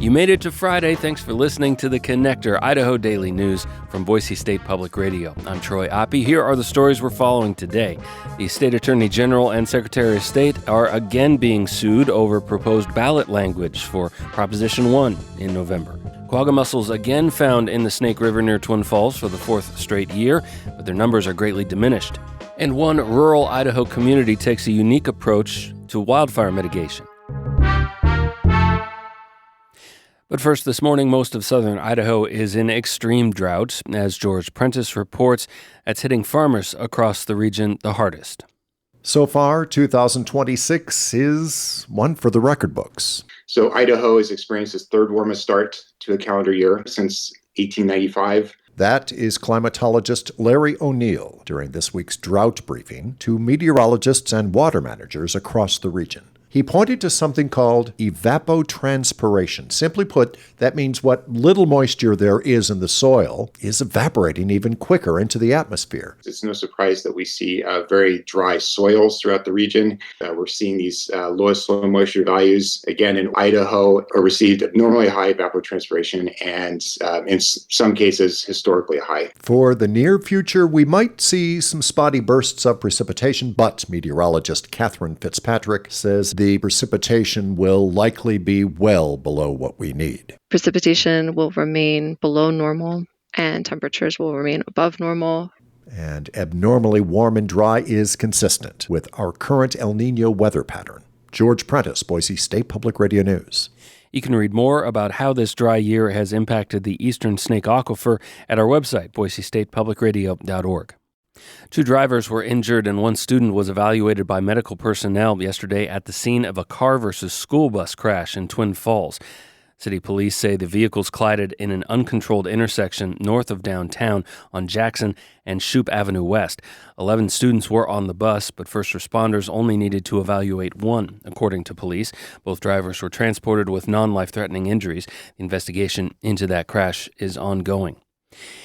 You made it to Friday. Thanks for listening to the Connector, Idaho Daily News from Boise State Public Radio. I'm Troy Oppie. Here are the stories we're following today. The State Attorney General and Secretary of State are again being sued over proposed ballot language for Proposition 1 in November. Quagga mussels again found in the Snake River near Twin Falls for the fourth straight year, but their numbers are greatly diminished. And one rural Idaho community takes a unique approach to wildfire mitigation. But first, this morning, most of southern Idaho is in extreme drought. As George Prentice reports, that's hitting farmers across the region the hardest. So far, 2026 is one for the record books. So Idaho has experienced its third warmest start to a calendar year since 1895. That is climatologist Larry O'Neill during this week's drought briefing to meteorologists and water managers across the region. He pointed to something called evapotranspiration. Simply put, that means what little moisture there is in the soil is evaporating even quicker into the atmosphere. It's no surprise that we see very dry soils throughout the region. We're seeing these lowest soil moisture values, again, in Idaho, are received abnormally high evapotranspiration and in some cases, historically high. For the near future, we might see some spotty bursts of precipitation, but meteorologist Catherine Fitzpatrick says the precipitation will likely be well below what we need. Precipitation will remain below normal and temperatures will remain above normal. And abnormally warm and dry is consistent with our current El Niño weather pattern. George Prentice, Boise State Public Radio News. You can read more about how this dry year has impacted the eastern Snake Aquifer at our website, boisestatepublicradio.org. 2 drivers were injured and 1 student was evaluated by medical personnel yesterday at the scene of a car versus school bus crash in Twin Falls. City police say the vehicles collided in an uncontrolled intersection north of downtown on Jackson and Shoup Avenue West. 11 students were on the bus, but first responders only needed to evaluate 1, according to police. Both drivers were transported with non-life-threatening injuries. The investigation into that crash is ongoing.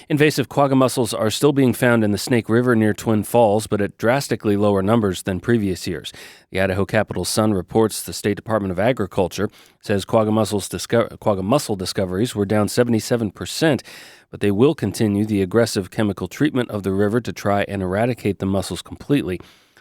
Invasive quagga mussels are still being found in the Snake River near Twin Falls, but at drastically lower numbers than previous years. The Idaho Capital Sun reports the State Department of Agriculture says quagga mussel discoveries were down 77%, but they will continue the aggressive chemical treatment of the river to try and eradicate the mussels completely.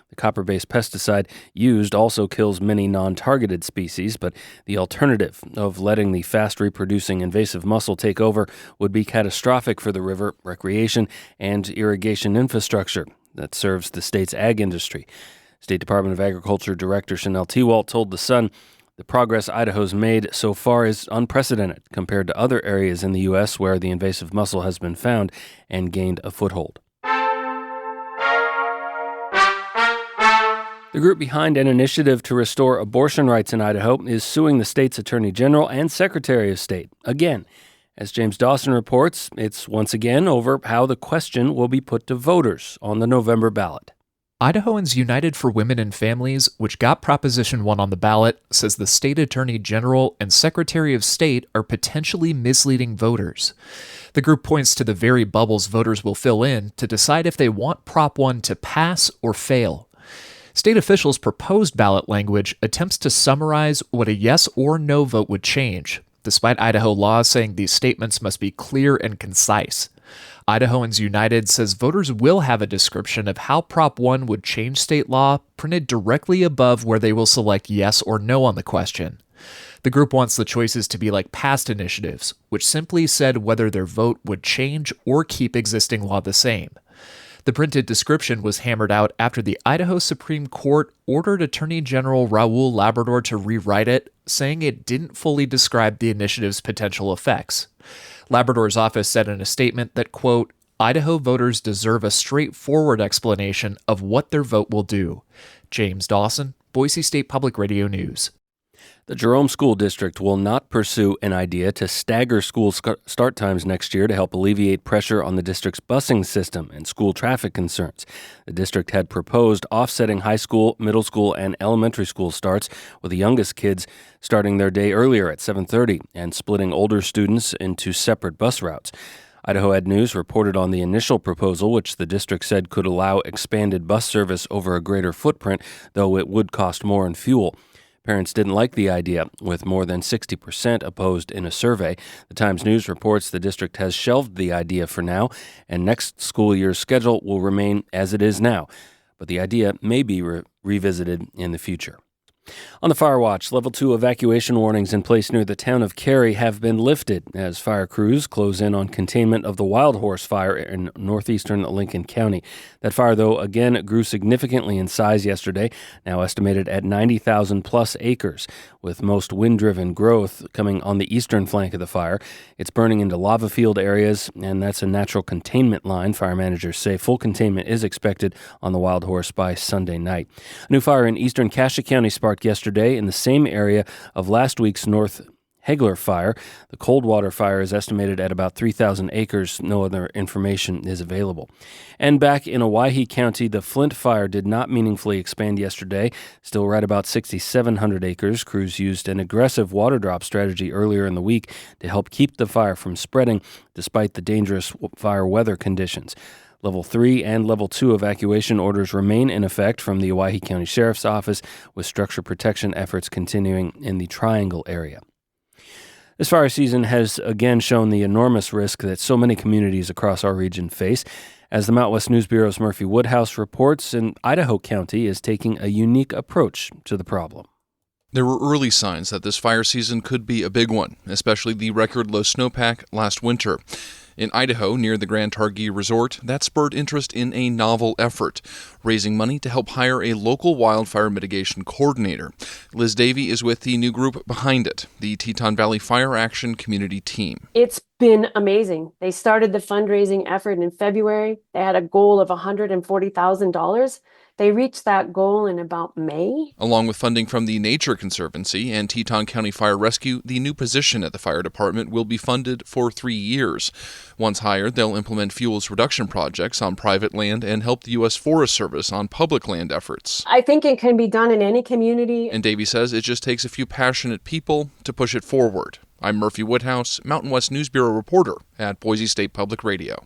The copper-based pesticide used also kills many non-targeted species, but the alternative of letting the fast-reproducing invasive mussel take over would be catastrophic for the river, recreation, and irrigation infrastructure that serves the state's ag industry. State Department of Agriculture Director Chanel Tewalt told The Sun, the progress Idaho's made so far is unprecedented compared to other areas in the U.S. where the invasive mussel has been found and gained a foothold. The group behind an initiative to restore abortion rights in Idaho is suing the state's Attorney General and Secretary of State. Again, as James Dawson reports, it's once again over how the question will be put to voters on the November ballot. Idahoans United for Women and Families, which got Proposition 1 on the ballot, says the state Attorney General and Secretary of State are potentially misleading voters. The group points to the very bubbles voters will fill in to decide if they want Prop 1 to pass or fail. State officials' proposed ballot language attempts to summarize what a yes or no vote would change, despite Idaho laws saying these statements must be clear and concise. Idahoans United says voters will have a description of how Prop 1 would change state law printed directly above where they will select yes or no on the question. The group wants the choices to be like past initiatives, which simply said whether their vote would change or keep existing law the same. The printed description was hammered out after the Idaho Supreme Court ordered Attorney General Raul Labrador to rewrite it, saying it didn't fully describe the initiative's potential effects. Labrador's office said in a statement that, quote, Idaho voters deserve a straightforward explanation of what their vote will do. James Dawson, Boise State Public Radio News. The Jerome School District will not pursue an idea to stagger school start times next year to help alleviate pressure on the district's busing system and school traffic concerns. The district had proposed offsetting high school, middle school, and elementary school starts, with the youngest kids starting their day earlier at 7:30 and splitting older students into separate bus routes. Idaho Ed News reported on the initial proposal, which the district said could allow expanded bus service over a greater footprint, though it would cost more in fuel. Parents didn't like the idea, with more than 60% opposed in a survey. The Times News reports the district has shelved the idea for now, and next school year's schedule will remain as it is now. But the idea may be revisited in the future. On the fire watch, Level 2 evacuation warnings in place near the town of Cary have been lifted as fire crews close in on containment of the wild horse fire in northeastern Lincoln County. That fire, though, again grew significantly in size yesterday, now estimated at 90,000 plus acres, with most wind-driven growth coming on the eastern flank of the fire. It's burning into lava field areas, and that's a natural containment line. Fire managers say full containment is expected on the wild horse by Sunday night. A new fire in eastern Cassia County sparked yesterday in the same area of last week's North Hegler fire. The Coldwater fire is estimated at about 3,000 acres. No other information is available. And back in Owyhee County, the Flint fire did not meaningfully expand yesterday. Still right about 6,700 acres. Crews used an aggressive water drop strategy earlier in the week to help keep the fire from spreading despite the dangerous fire weather conditions. Level 3 and Level 2 evacuation orders remain in effect from the Owyhee County Sheriff's Office, with structure protection efforts continuing in the Triangle area. This fire season has again shown the enormous risk that so many communities across our region face. As the Mountain West News Bureau's Murphy Woodhouse reports, Idaho County is taking a unique approach to the problem. There were early signs that this fire season could be a big one, especially the record low snowpack last winter. In Idaho, near the Grand Targhee Resort, that spurred interest in a novel effort, raising money to help hire a local wildfire mitigation coordinator. Liz Davey is with the new group behind it, the Teton Valley Fire Action Community Team. It's been amazing. They started the fundraising effort in February. They had a goal of $140,000. They reached that goal in about May. Along with funding from the Nature Conservancy and Teton County Fire Rescue, the new position at the fire department will be funded for 3 years. Once hired, they'll implement fuels reduction projects on private land and help the U.S. Forest Service on public land efforts. I think it can be done in any community. And Davey says it just takes a few passionate people to push it forward. I'm Murphy Woodhouse, Mountain West News Bureau reporter at Boise State Public Radio.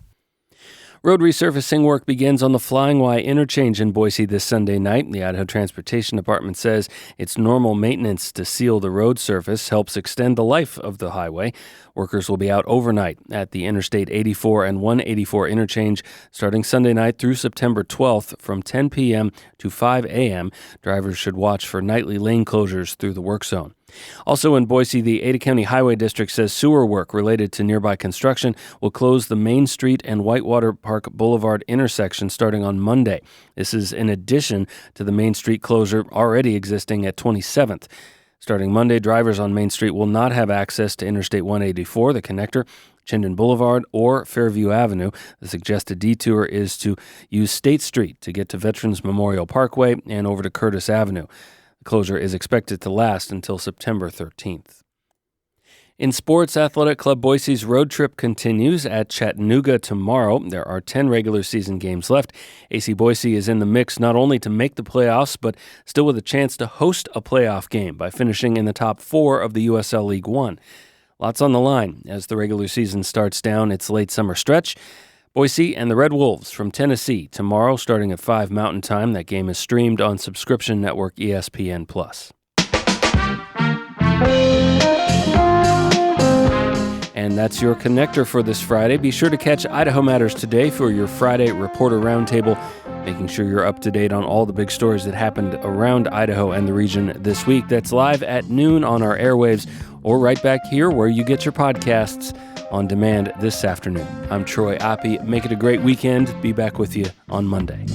Road resurfacing work begins on the Flying Y interchange in Boise this Sunday night. The Idaho Transportation Department says its normal maintenance to seal the road surface helps extend the life of the highway. Workers will be out overnight at the Interstate 84 and 184 interchange starting Sunday night through September 12th from 10 p.m. to 5 a.m. Drivers should watch for nightly lane closures through the work zone. Also in Boise, the Ada County Highway District says sewer work related to nearby construction will close the Main Street and Whitewater Park Boulevard intersection starting on Monday. This is in addition to the Main Street closure already existing at 27th. Starting Monday, drivers on Main Street will not have access to Interstate 184, the connector, Chinden Boulevard, or Fairview Avenue. The suggested detour is to use State Street to get to Veterans Memorial Parkway and over to Curtis Avenue. The closure is expected to last until September 13th. In sports, Athletic Club Boise's road trip continues at Chattanooga tomorrow. There are 10 regular season games left. AC Boise is in the mix not only to make the playoffs, but still with a chance to host a playoff game by finishing in the top 4 of the USL League One. Lots on the line as the regular season starts down its late summer stretch. Boise and the Red Wolves from Tennessee tomorrow starting at 5 Mountain Time. That game is streamed on subscription network ESPN+. And that's your connector for this Friday. Be sure to catch Idaho Matters today for your Friday Reporter Roundtable, making sure you're up to date on all the big stories that happened around Idaho and the region this week. That's live at noon on our airwaves or right back here where you get your podcasts on demand this afternoon. I'm Troy Oppie. Make it a great weekend. Be back with you on Monday.